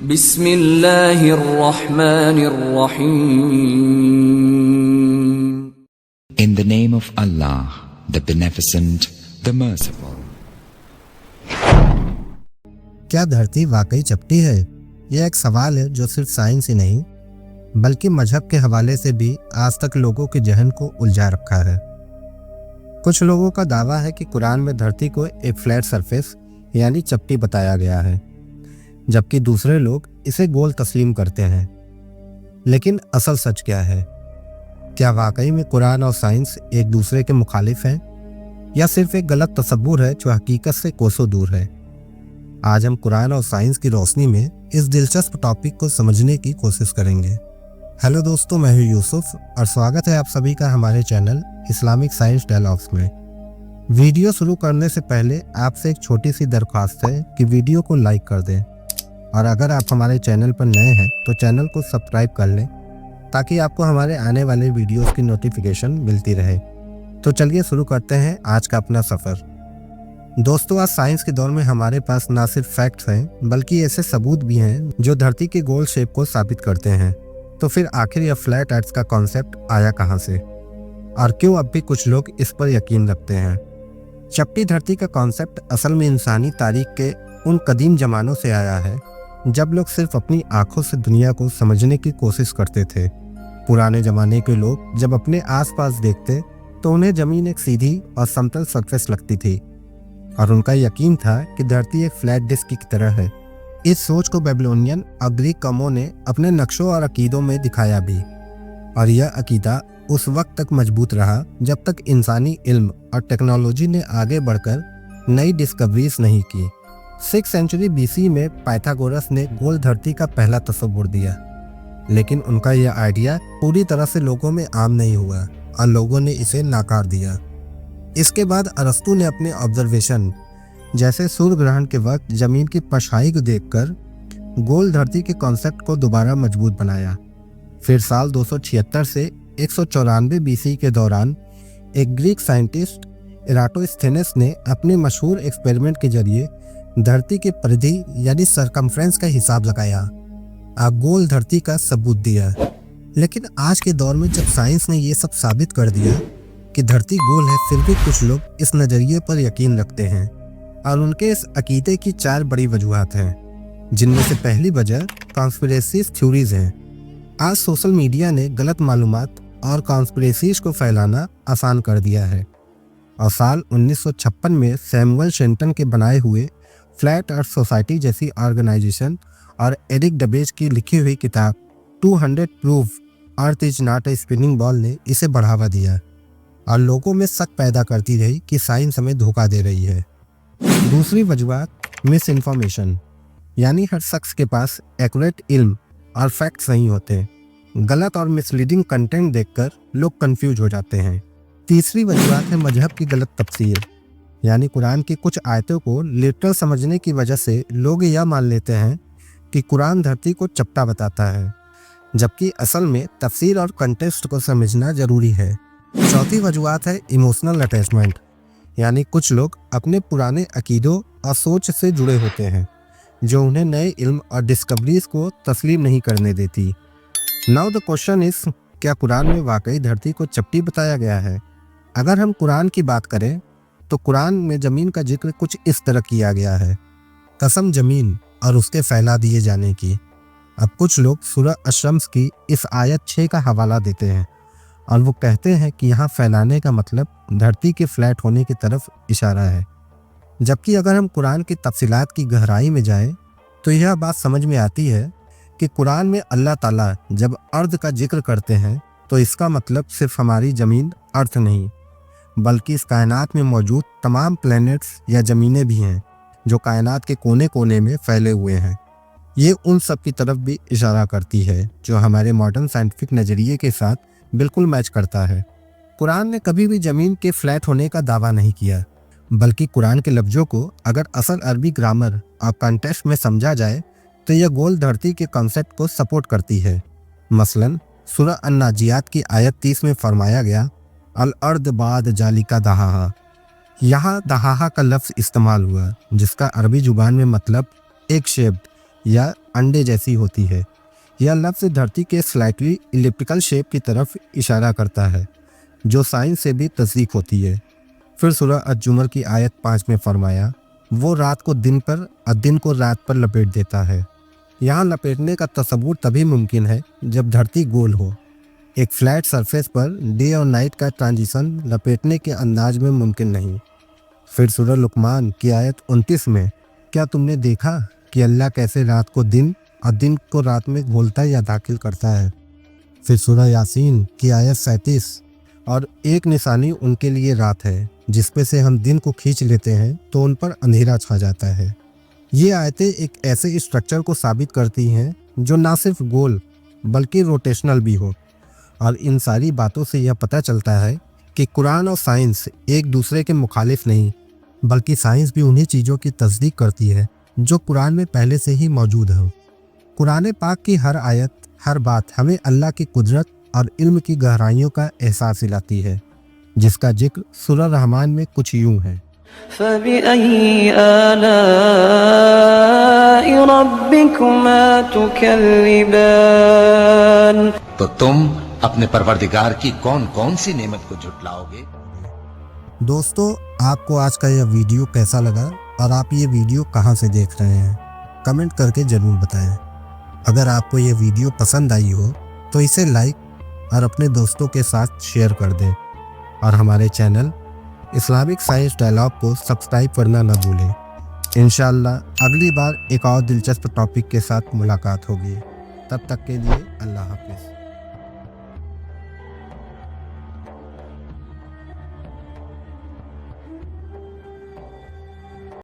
बिस्मिल्लाहिर्रहमानिर्रहीम। In the name of Allah, the Beneficent, the Merciful. क्या धरती वाकई चपटी है? यह एक सवाल है जो सिर्फ साइंस ही नहीं बल्कि मजहब के हवाले से भी आज तक लोगों के जहन को उलझा रखा है। कुछ लोगों का दावा है कि कुरान में धरती को एक फ्लैट सरफेस यानी चपटी बताया गया है, जबकि दूसरे लोग इसे गोल तस्लीम करते हैं। लेकिन असल सच क्या है? क्या वाकई में कुरान और साइंस एक दूसरे के मुखालिफ हैं, या सिर्फ एक गलत तसव्वुर है जो हकीकत से कोसों दूर है? आज हम कुरान और साइंस की रोशनी में इस दिलचस्प टॉपिक को समझने की कोशिश करेंगे। हेलो दोस्तों, मैं हूं यूसुफ और स्वागत है आप सभी का हमारे चैनल इस्लामिक साइंस डायलॉग्स में। वीडियो शुरू करने से पहले आपसे एक छोटी सी दरख्वास्त है कि वीडियो को लाइक कर दें, और अगर आप हमारे चैनल पर नए हैं तो चैनल को सब्सक्राइब कर लें ताकि आपको हमारे आने वाले वीडियोस की नोटिफिकेशन मिलती रहे। तो चलिए शुरू करते हैं आज का अपना सफ़र। दोस्तों, आज साइंस के दौर में हमारे पास ना सिर्फ फैक्ट्स हैं बल्कि ऐसे सबूत भी हैं जो धरती के गोल शेप को साबित करते हैं। तो फिर आखिर यह फ्लैट अर्थ का कॉन्सेप्ट आया कहाँ से, और क्यों अब भी कुछ लोग इस पर यकीन रखते हैं? चपटी धरती का कॉन्सेप्ट असल में इंसानी तारीख के उन कदीम ज़मानों से आया है जब लोग सिर्फ अपनी आंखों से दुनिया को समझने की कोशिश करते थे। पुराने ज़माने के लोग जब अपने आसपास देखते तो उन्हें ज़मीन एक सीधी और समतल सरफेस लगती थी, और उनका यकीन था कि धरती एक फ्लैट डिस्क की तरह है। इस सोच को बेबीलोनियन और ग्रीक कौमों ने अपने नक्शों और अकीदों में दिखाया भी, और यह अकीदा उस वक्त तक मजबूत रहा जब तक इंसानी इल्म और टेक्नोलॉजी ने आगे बढ़कर नई डिस्कवरीज नहीं की। 6th सेंचुरी BC में पाइथागोरस ने गोल धरती का पहला तस्वुर दिया, लेकिन उनका यह आइडिया पूरी तरह से लोगों में आम नहीं हुआ और लोगों ने इसे नाकार दिया। इसके बाद अरस्तु ने अपने ऑब्जर्वेशन जैसे सूर्य ग्रहण के वक्त जमीन की परछाई को देखकर गोल धरती के कॉन्सेप्ट को दोबारा मजबूत बनाया। फिर साल 276 से 194 BC के दौरान एक ग्रीक साइंटिस्ट इराटोस्थेनेस ने अपने मशहूर एक्सपेरिमेंट के जरिए धरती के परिधि यानी सरकमफ्रेंस का हिसाब लगाया और गोल धरती का सबूत दिया। लेकिन आज के दौर में जब साइंस ने ये सब साबित कर दिया कि धरती गोल है, फिर भी कुछ लोग इस नज़रिए पर यकीन रखते हैं, और उनके इस अकीदे की 4 बड़ी वजूहात हैं, जिनमें से पहली वजह कॉन्स्पिरेसी थ्योरीज हैं। आज सोशल मीडिया ने गलत मालूमात और कॉन्स्पिरेसीज को फैलाना आसान कर दिया है, और साल 1956 में सैमुअल शेंटन के बनाए हुए फ्लैट अर्थ सोसाइटी जैसी ऑर्गेनाइजेशन और एरिक डबेज की लिखी हुई किताब 200 proof earth is not a spinning ball ने इसे बढ़ावा दिया और लोगों में शक पैदा करती रही कि साइंस हमें धोखा दे रही है। दूसरी वजूहत मिस इन्फॉर्मेशन, यानी हर शख्स के पास एक्यूरेट इल्म और फैक्ट्स नहीं होते। गलत और मिसलीडिंग कंटेंट देखकर लोग कंफ्यूज हो जाते हैं। तीसरी वजूहत है मजहब की गलत तफसीर, यानी कुरान की कुछ आयतों को लिटरल समझने की वजह से लोग यह मान लेते हैं कि कुरान धरती को चपटा बताता है, जबकि असल में तफसीर और कंटेक्स्ट को समझना जरूरी है। चौथी वजूहत है इमोशनल अटैचमेंट, यानी कुछ लोग अपने पुराने अकीदों और सोच से जुड़े होते हैं जो उन्हें नए इल्म और डिस्कवरीज को तस्लीम नहीं करने देती। नाउ द क्वेश्चन इज, क्या कुरान में वाकई धरती को चपटी बताया गया है? अगर हम कुरान की बात करें तो कुरान में ज़मीन का जिक्र कुछ इस तरह किया गया है, कसम ज़मीन और उसके फैला दिए जाने की। अब कुछ लोग सूरह अश-शम्स की इस आयत 6 का हवाला देते हैं और वो कहते हैं कि यहाँ फैलाने का मतलब धरती के फ्लैट होने की तरफ इशारा है, जबकि अगर हम कुरान की तफसीलात की गहराई में जाएं तो यह बात समझ में आती है कि कुरान में अल्लाह ताला जब अर्द का जिक्र करते हैं तो इसका मतलब सिर्फ हमारी ज़मीन अर्थ नहीं, बल्कि इस कायनात में मौजूद तमाम प्लैनेट्स या ज़मीनें भी हैं जो कायनात के कोने कोने में फैले हुए हैं। ये उन सब की तरफ भी इशारा करती है जो हमारे मॉडर्न साइंटिफिक नज़रिए के साथ बिल्कुल मैच करता है। कुरान ने कभी भी ज़मीन के फ्लैट होने का दावा नहीं किया, बल्कि कुरान के लफ्ज़ों को अगर असल अरबी ग्रामर और कॉन्टेक्स्ट में समझा जाए तो यह गोल धरती के कॉन्सेप्ट को सपोर्ट करती है। मसलन सूरह अन-नाजियात की आयत 30 में फरमाया गया, अल अर्द बाद जालिका दहाहा। यहाँ दहाहा का लफ्ज़ इस्तेमाल हुआ जिसका अरबी जुबान में मतलब एक शेप्ड या अंडे जैसी होती है। यह लफ्ज़ धरती के स्लाइटली इलिप्टिकल शेप की तरफ इशारा करता है, जो साइंस से भी तस्दीक होती है। फिर सूरह अज-जुमर की आयत 5 में फरमाया, वो रात को दिन पर और दिन को रात पर लपेट देता है। यहाँ लपेटने का तसव्वुर तभी मुमकिन है जब धरती गोल हो। एक फ्लैट सरफेस पर डे और नाइट का ट्रांजिशन लपेटने के अंदाज में मुमकिन नहीं। फिर सूरह लुकमान की आयत 29 में, क्या तुमने देखा कि अल्लाह कैसे रात को दिन और दिन को रात में घोलता या दाखिल करता है। फिर सूरह यासीन की आयत 37, और एक निशानी उनके लिए रात है जिसपे से हम दिन को खींच लेते हैं तो उन पर अंधेरा छा जाता है। ये आयतें एक ऐसे स्ट्रक्चर को साबित करती हैं जो ना सिर्फ गोल बल्कि रोटेशनल भी हो। और इन सारी बातों से यह पता चलता है कि कुरान और साइंस एक दूसरे के मुखालिफ नहीं, बल्कि साइंस भी उन्हीं चीज़ों की तस्दीक करती है जो कुरान में पहले से ही मौजूद हो। कुरान पाक की हर आयत, हर बात हमें अल्लाह की कुदरत और इल्म की गहराइयों का एहसास दिलाती है, जिसका जिक्र सूरह रहमान में कुछ यूं है। फबिअय्यि आलाइ रब्बिकुमा तुकल्लिबान। तो तुम अपने परवरदिगार की कौन कौन सी नेमत को झुटलाओगे? दोस्तों, आपको आज का यह वीडियो कैसा लगा और आप ये वीडियो कहाँ से देख रहे हैं, कमेंट करके ज़रूर बताएं। अगर आपको ये वीडियो पसंद आई हो तो इसे लाइक और अपने दोस्तों के साथ शेयर कर दें, और हमारे चैनल इस्लामिक साइंस डायलॉग को सब्सक्राइब करना न भूलें। इंशाअल्लाह अगली बार एक और दिलचस्प टॉपिक के साथ मुलाकात होगी। तब तक के लिए अल्लाह हाफिज़।